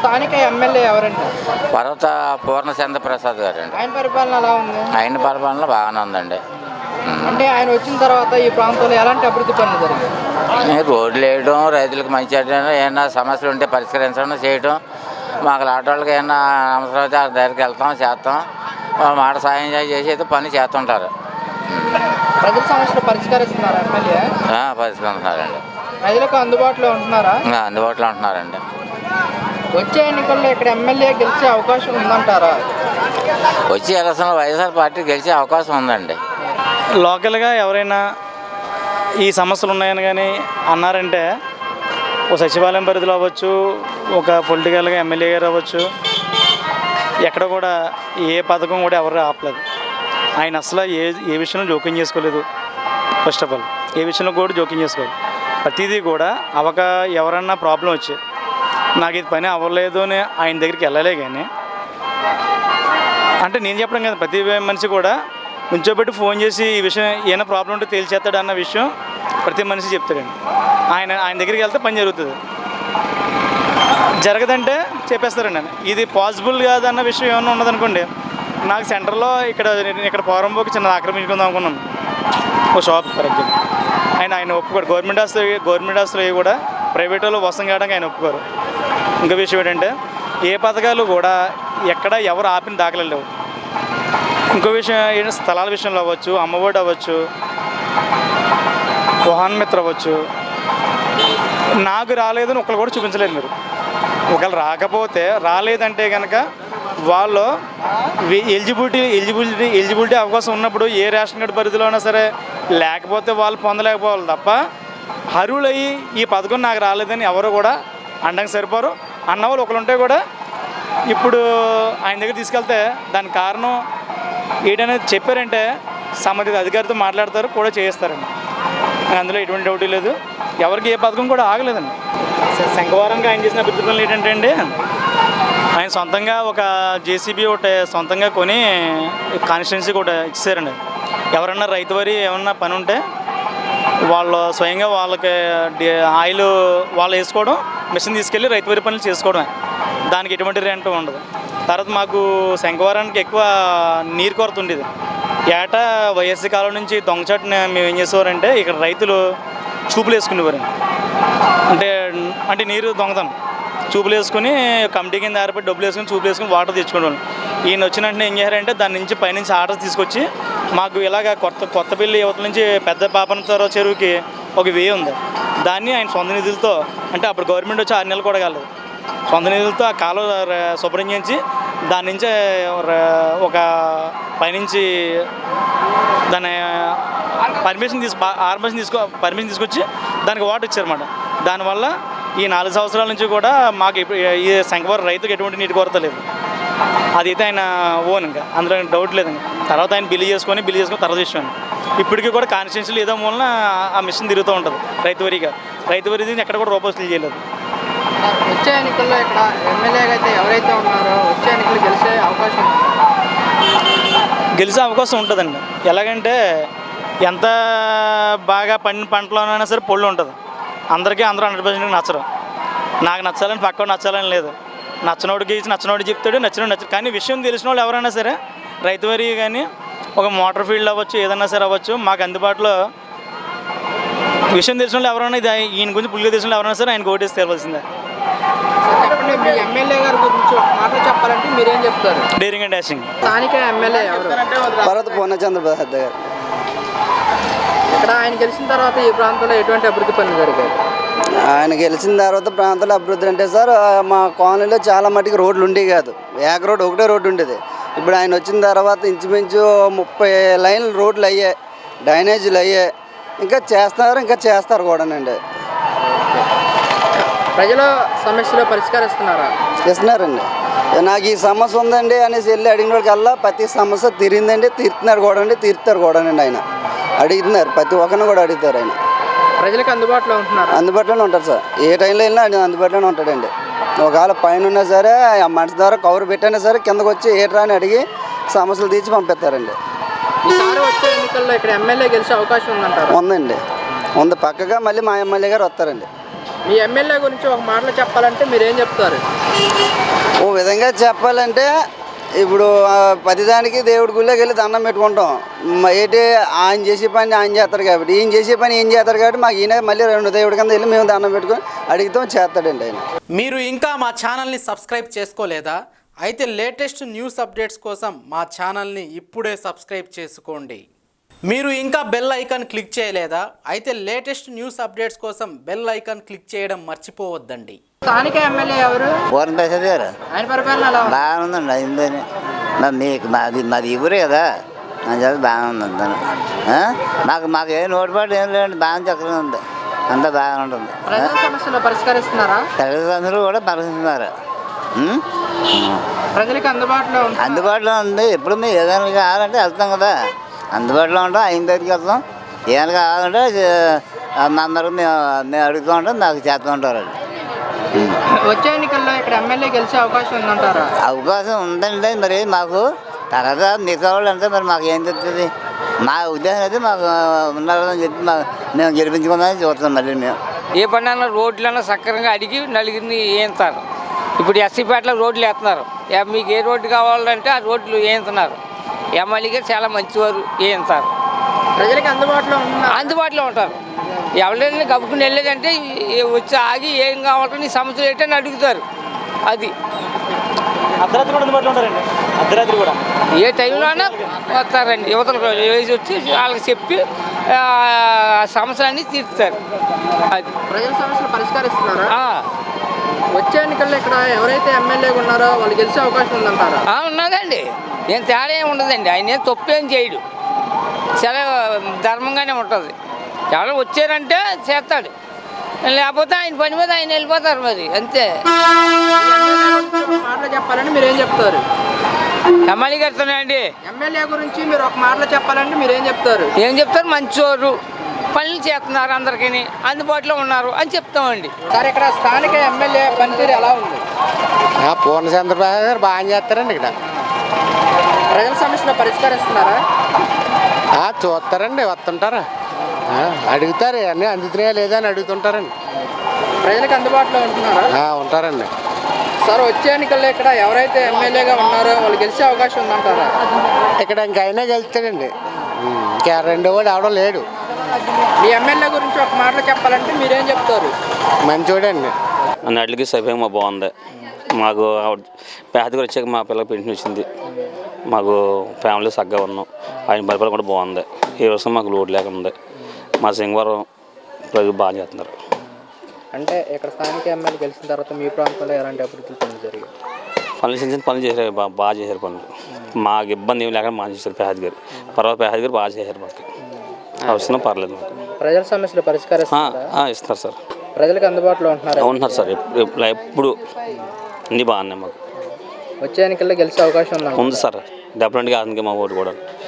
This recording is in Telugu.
స్థానిక ఎమ్మెల్యే ఎవరండి? పర్వత పూర్ణచంద్ర ప్రసాద్ గారు అండి. ఆయన పరిపాలన ఎలా ఉంది? ఆయన పరిపాలన బాగానే ఉందండి. అంటే ఆయన వచ్చిన తర్వాత ఈ ప్రాంతంలో ఎలాంటి అభివృద్ధి పనులు జరిగాయి? రోడ్లు వేయడం, రైతులకు మంచి ఏమైనా సమస్యలు ఉంటే పరిష్కరించడం చేయడం, మాకు ఆటోళ్ళకి ఏమైనా అవసరం అయితే ఆ దగ్గరికి వెళ్తాం చేస్తాం, మాట సాయం చేసి అయితే పని చేస్తుంటారు. ప్రజల సమస్యలు పరిష్కరిస్తున్నారు ఎమ్మెల్యే? పరిష్కరిస్తున్నారండి. ప్రజలకు అందుబాటులో ఉంటున్నారా? అందుబాటులో ఉంటున్నారండి. వచ్చే ఎన్నికల్లో ఇక్కడ ఎమ్మెల్యే గెలిచే అవకాశం ఉందంటారా? వచ్చే ఎలక్షన్లో వైఎస్ఆర్ పార్టీ గెలిచే అవకాశం ఉందండి. లోకల్గా ఎవరైనా ఈ సమస్యలు ఉన్నాయని కానీ అన్నారంటే ఒక సచివాలయం పరిధిలో అవ్వచ్చు, ఒక పొలిటికల్గా ఎమ్మెల్యే గారు అవ్వచ్చు, ఎక్కడ కూడా ఏ పథకం కూడా ఎవరు ఆపలేదు. ఆయన అసలు ఏ విషయంలో జోక్యం చేసుకోలేదు. ఫస్ట్ ఆఫ్ ఆల్ ఏ విషయంలో కూడా జోక్యం చేసుకోలేదు. ప్రతిదీ కూడా ఎవరన్నా ప్రాబ్లం వచ్చి నాకు ఇది పని అవ్వలేదు అని ఆయన దగ్గరికి వెళ్ళలే. కానీ అంటే నేను చెప్పడం కదా, ప్రతి మనిషి కూడా నుంచోబెట్టి ఫోన్ చేసి ఈ విషయం ఏమైనా ప్రాబ్లం ఉంటే తేల్చేస్తాడు అన్న విషయం ప్రతి మనిషి చెప్తాడండి. ఆయన దగ్గరికి వెళ్తే పని జరుగుతుంది. జరగదంటే చెప్పేస్తారండి. ఇది పాసిబుల్ కాదన్న విషయం ఏమన్నా ఉన్నదనుకోండి, నాకు సెంటర్లో ఇక్కడ పోరంబోకి చిన్న ఆక్రమించుకుందాం అనుకున్నాను ఒక షాప్ ఫర్ ఎగ్జాంపుల్. ఆయన ఒప్పుకోరు. గవర్నమెంట్ హాస్టల్ కూడా ప్రైవేట్ వాళ్ళు వసం కావడానికి ఆయన ఒప్పుకోరు. ఇంకో విషయం ఏంటంటే ఏ పథకాలు కూడా ఎక్కడ ఎవరు ఆపిన దాఖలు లేవు. ఇంకో విషయం స్థలాల విషయంలో అవ్వచ్చు, అమ్మఒడి అవ్వచ్చు, వాహన మిత్ర అవ్వచ్చు, నాకు రాలేదని ఒకళ్ళు కూడా చూపించలేదు. మీరు ఒకళ్ళు రాకపోతే రాలేదంటే కనుక వాళ్ళు ఎలిజిబిలిటీ అవకాశం ఉన్నప్పుడు ఏ రేషన్ కార్డు పరిధిలో అయినా సరే లేకపోతే వాళ్ళు పొందలేకపోవాలి తప్ప అర్హులయ్యి ఈ పథకం నాకు రాలేదని ఎవరు కూడా అండంగా సరిపోరు. అన్నవాళ్ళు ఒకళ్ళు ఉంటే కూడా ఇప్పుడు ఆయన దగ్గర తీసుకెళ్తే దానికి కారణం ఏంటనేది చెప్పారంటే సంబంధిత అధికారితో మాట్లాడతారు, కూడా చేయిస్తారండి. అందులో ఎటువంటి డౌట్ లేదు. ఎవరికి ఏ పథకం కూడా ఆగలేదండి. శంఖవరంగా ఆయన చేసిన అభివృద్ధి పనులు ఏంటంటే అండి, ఆయన సొంతంగా ఒక జేసీబీ ఒకటి సొంతంగా కొని కాన్స్టిట్యున్సీ కూడా ఇచ్చేసారండి. ఎవరన్నా రైతు వరి ఏమన్నా పని ఉంటే వాళ్ళు స్వయంగా వాళ్ళకి ఆయిల్ వాళ్ళు వేసుకోవడం, మిషన్ తీసుకెళ్ళి రైతు వరి పనులు చేసుకోవడమే. దానికి ఎటువంటి రెంట్ ఉండదు. తర్వాత మాకు శంఖవరానికి ఎక్కువ నీరు కొరత ఉండేది. ఏటా వైఎస్సీ కాలం నుంచి దొంగచాటుని మేము ఏం చేసేవారంటే ఇక్కడ రైతులు చూపులు వేసుకునేవారండి. అంటే నీరు దొంగతనం చూపులు వేసుకుని కమిటీ కింద ఏర్పడి డబ్బులు వేసుకుని చూపులు వేసుకుని వాటర్ తెచ్చుకునేవాళ్ళు. ఈయన వచ్చిన వెంటనే ఏం చేశారంటే దాని నుంచి పైనుంచి ఆర్డర్ తీసుకొచ్చి మాకు ఇలాగ కొత్తపల్లి యువతల నుంచి పెద్ద పాపనతర చెరువుకి ఒక వే ఉంది. దాన్ని ఆయన సొంత నిధులతో, అంటే అప్పుడు గవర్నమెంట్ వచ్చి 6 నెలలు కూడా కాలేదు, సొంత నిధులతో ఆ కాలువ శుభ్రం చేయించి దాని నుంచే ఒక పైనుంచి దాని పర్మిషన్ తీసుకొచ్చి దానికి వాటర్ ఇచ్చారన్నమాట. దానివల్ల ఈ 4 సంవత్సరాల నుంచి కూడా మాకు ఈ శంఖవరం రైతుకు ఎటువంటి నీటి కొరత లేదు. అదైతే ఆయన ఓన్, ఇంకా అందులో డౌట్ లేదండి. తర్వాత ఆయన బిల్లు చేసుకొని తర్వాత విషయం. ఇప్పటికీ కూడా కాన్స్టిట్యున్సీలు ఏదో మూలన ఆ మిషన్ తిరుగుతూ ఉంటుంది. రైతు వరి ఎక్కడ కూడా రూపస్తులు చేయలేదు. వచ్చే ఎన్నికల్లో ఇక్కడ ఎమ్మెల్యేగా అయితే ఎవరైతే ఉన్నారో వచ్చే ఎన్నికలు గెలిచే అవకాశం ఉంటుందండి. ఎలాగంటే ఎంత బాగా పండిన పంటలోనైనా సరే పొళ్ళు ఉంటుంది. అందరూ 100% నచ్చరు. నాకు నచ్చాలని పక్కన నచ్చాలని లేదు. నచ్చినోడు చెప్తాడు, నచ్చడు. కానీ విషయం తెలిసిన వాళ్ళు ఎవరైనా సరే రైతు వరి కానీ ఒక మోటార్ ఫీల్డ్ అవ్వచ్చు, ఏదైనా సరే అవ్వచ్చు, మాకు అందుబాటులో విషయం తెలిసిన వాళ్ళు ఎవరైనా ఈయన గురించి పుల్లిగా తెలిసిన ఎవరైనా సరే ఆయనకు ఓటేసి తెలవాల్సిందే. చెప్పండి, మీ ఎమ్మెల్యే గారి గురించి మాటలు చెప్పాలంటే మీరేం చెప్తారు? Daring and dashing. స్థానిక ఎమ్మెల్యే పర్వత పూర్ణచంద్ర ప్రసాద్ గారు. ఇక్కడ ఆయన గెలిచిన తర్వాత ఈ ప్రాంతంలో ఎటువంటి అభివృద్ధి పనులు జరిగాయి? ఆయన గెలిచిన తర్వాత ప్రాంతంలో అభివృద్ధి అంటే సార్, మా కాలనీలో చాలా మటుకు రోడ్లు ఉండేవి కాదు. ఒకటే రోడ్డు ఉండేది. ఇప్పుడు ఆయన వచ్చిన తర్వాత ఇంచుమించు 30 లైన్లు రోడ్లు అయ్యాయి, డ్రైనేజీలు అయ్యాయి. ఇంకా చేస్తారు కూడానండి. ప్రజల సమస్యలు పరిష్కరిస్తున్నారా? ఇస్తున్నారండి. నాకు ఈ సమస్య ఉందండి అనేసి వెళ్ళి అడిగిన వాళ్ళకల్లా ప్రతి సమస్య తీరుతారు కూడానండి. ఆయన అడుగుతున్నారు, ప్రతి ఒక్కరిని కూడా అడుగుతారు. ఆయన ప్రజలకు అందుబాటులోనే ఉంటారు సార్. ఏ టైంలో వెళ్ళినా ఆయన అందుబాటులోనే ఉంటాడండి. ఒకవేళ పైన ఉన్నా సరే ఆ మనిషి ద్వారా కవర్ పెట్టైనా సరే కిందకు వచ్చి ఏట్రా అని అడిగి సమస్యలు తీర్చి పంపిస్తారండి. ఈసారి వచ్చే ఎన్నికల్లో ఇక్కడ ఎమ్మెల్యే గెలిచే అవకాశం ఉందంటారు? ఉందండి, ఉంది. పక్కగా మళ్ళీ మా ఎమ్మెల్యే గారు వస్తారండి. మీ ఎమ్మెల్యే గురించి ఒక మాటలో చెప్పాలంటే మీరేం చెప్తారు? ఓ విధంగా చెప్పాలంటే ఇప్పుడు ప్రతిదానికి దేవుడి గుళ్ళోకి వెళ్ళి దండం పెట్టుకుంటాం. ఏంటి ఆయన చేసే పని ఆయన చేస్తాడు కాబట్టి, ఈయన చేసే పని ఏం చేస్తాడు కాబట్టి మాకు ఈయన మళ్ళీ రెండు దేవుడి కింద వెళ్ళి మేము దండం పెట్టుకొని అడిగితాం, చేస్తాడండి ఆయన. మీరు ఇంకా మా ఛానల్ని సబ్స్క్రైబ్ చేసుకోలేదా? అయితే లేటెస్ట్ న్యూస్ అప్డేట్స్ కోసం మా ఛానల్ని ఇప్పుడే సబ్స్క్రైబ్ చేసుకోండి. మీరు ఇంకా బెల్ ఐకాన్ క్లిక్ చేయలేదా? అయితే లేటెస్ట్ న్యూస్ అప్డేట్స్ కోసం బెల్ ఐకాన్ క్లిక్ చేయడం మర్చిపోవద్దండి. స్థానిక ఎమ్మెల్యే ఎవరు? పూర్ణ ప్రసాద్ గారు ఆయన పరిపాలన ఎలా ఉంది? బాగానే ఉందండి. అయిందని మీకు మాది ఇవ్వరే కదా, అని చెప్పి బాగానే ఉంది అంతా. మాకు ఏ నోటుపాటు ఏం లేదండి, బాగా చక్కగా ఉంది, అంతా బాగానే ఉంటుంది. ప్రజల సమస్యలు పరిష్కరిస్తున్నారా? ప్రజలందరూ కూడా పరిస్థితున్నారు. ప్రజలకు అందుబాటులో ఉంది. ఎప్పుడు మేము ఏదైనా కావాలంటే వెళ్తాం కదా, అందుబాటులో ఉంటాం. అయిన దగ్గరికి వెళ్తాం. ఏమైనా కావాలంటే అందరూ మేము అడుగుతూ ఉంటాం, మాకు చేస్తూ ఉంటారు. వచ్చే ఎన్నికల్లో ఇక్కడ ఎమ్మెల్యే గెలిచే అవకాశం ఉందంటారా? అవకాశం ఉందండి. మరి మాకు తర్వాత మిగతా వాళ్ళు అంటే మరి మాకు ఏం చెప్తుంది? మా ఉద్దేశం అయితే మాకు ఉన్నారని చెప్పి మేము గెలిపించుకుందామని చూస్తాం. మళ్ళీ మేము ఏ పని అన్నా రోడ్లన్నా సక్రమంగా అడిగి నలుగురిని వేయించారు. ఇప్పుడు ఎస్సీపేటలో రోడ్లు వేస్తున్నారు. మీకు ఏ రోడ్డు కావాలంటే ఆ రోడ్లు వేయించున్నారు. ఎమ్మెల్యే గారు చాలా మంచివారు, వేయించారు. ప్రజలకు అందుబాటులో ఉంటారు. ఎవరైనా గబుకుని వెళ్ళేదంటే వచ్చి ఆగి ఏం కావాలంటే నీ సమస్యలు ఏంటని అడుగుతారు. అది అర్ధరాత్రి కూడా అందుబాటులో ఉంటారండి. అర్ధరాత్రి కూడా ఏ టైంలో అయినా వస్తారండి. యువతలకు వేసి వచ్చి వాళ్ళకి చెప్పి సమస్యలన్నీ తీరుస్తారు. అది ప్రజల సమస్యలు పరిష్కరిస్తున్నారా? వచ్చే ఎన్నికల్లో ఇక్కడ ఎవరైతే ఎమ్మెల్యేగా ఉన్నారో వాళ్ళు గెలిచే అవకాశం ఉందంటారా? ఉన్నదండి. ఏం తేడా ఏమి ఉండదండి. ఆయన ఏం తప్పేం చేయడు, చాలా ధర్మంగానే ఉంటుంది. ఎవరు వచ్చారంటే చేస్తాడు, లేకపోతే ఆయన పని మీద ఆయన వెళ్ళిపోతారు. మరి అంతే. మాటలు చెప్పాలంటే మీరేం చెప్తారు? ఎమ్మెల్యే గారితోనండి. ఎమ్మెల్యే గురించి మీరు ఒక మాటలో చెప్పాలంటే మీరేం చెప్తారు? ఏం చెప్తారు? మంచోరు, పనులు చేస్తున్నారు, అందరికీ అందుబాటులో ఉన్నారు అని చెప్తామండి. సార్, ఇక్కడ స్థానిక ఎమ్మెల్యే పనితీరు ఎలా ఉంది? పూర్ణ చంద్రబాబు గారు బాగా చేస్తారండి. ఇక్కడ ప్రజల సమస్యలు పరిష్కరిస్తున్నారా? చూస్తారండి, వస్తుంటారా, అడుగుతారు, అన్నీ అందుతున్నాయా లేదా అని అడుగుతుంటారండి. ప్రజలకు అందుబాటులో ఉంటున్నారా? ఉంటారండి. సార్, వచ్చే ఎన్నికల్లో ఇక్కడ ఎవరైతే ఎమ్మెల్యేగా ఉన్నారో వాళ్ళు గెలిచే అవకాశం ఉందంటారా? ఇక్కడ ఇంకైనా గెలుస్తాడండి, ఇంకా రెండో వాడు ఎవడో లేడు. మీ ఎమ్మెల్యే గురించి ఒక మాటలో చెప్పాలంటే మీరేం చెప్తారు? మంచోడండి. అన్నిటికీ సభ్యంగా బాగుంది. మాకు పేదగా వచ్చాక మా పిల్లకి పెన్షన్ వచ్చింది. మాకు ఫ్యామిలీ చక్కగా ఉన్నాం. ఆయన పరిపాలన కూడా బాగుంది. ఈ రోజు మాకు లోటు లేకుండా ఉంది. మా సింగవరం ప్రజలు బాగా చేస్తున్నారు. అంటే ఇక్కడ స్థానిక ఎమ్మెల్యే గెలిచిన తర్వాత మీ ప్రాంతంలో ఎలాంటి అభివృద్ధి పనులు జరిగాయి? పనులు చిన్న చిన్న పనులు చేశారు, బాగా చేశారు పనులు. మాకు ఇబ్బంది ఏమి లేకుండా బాగా చేశారు. పేద గారు పర్వాత పేద గారు బాగా చేశారు. మాకు అవసరం పర్లేదు. మాకు ప్రజల సమస్యలు పరిష్కరిస్తారా? ఇస్తారు సార్. ప్రజలకు అందుబాటులో ఉంటున్నారు సార్. ఎప్పుడు అన్నీ బాగున్నాయి. మాకు వచ్చే ఎన్నికల్లో గెలిచే అవకాశం ఉంది సార్. డెఫినెట్గా అందుకే మా ఓటు కూడా.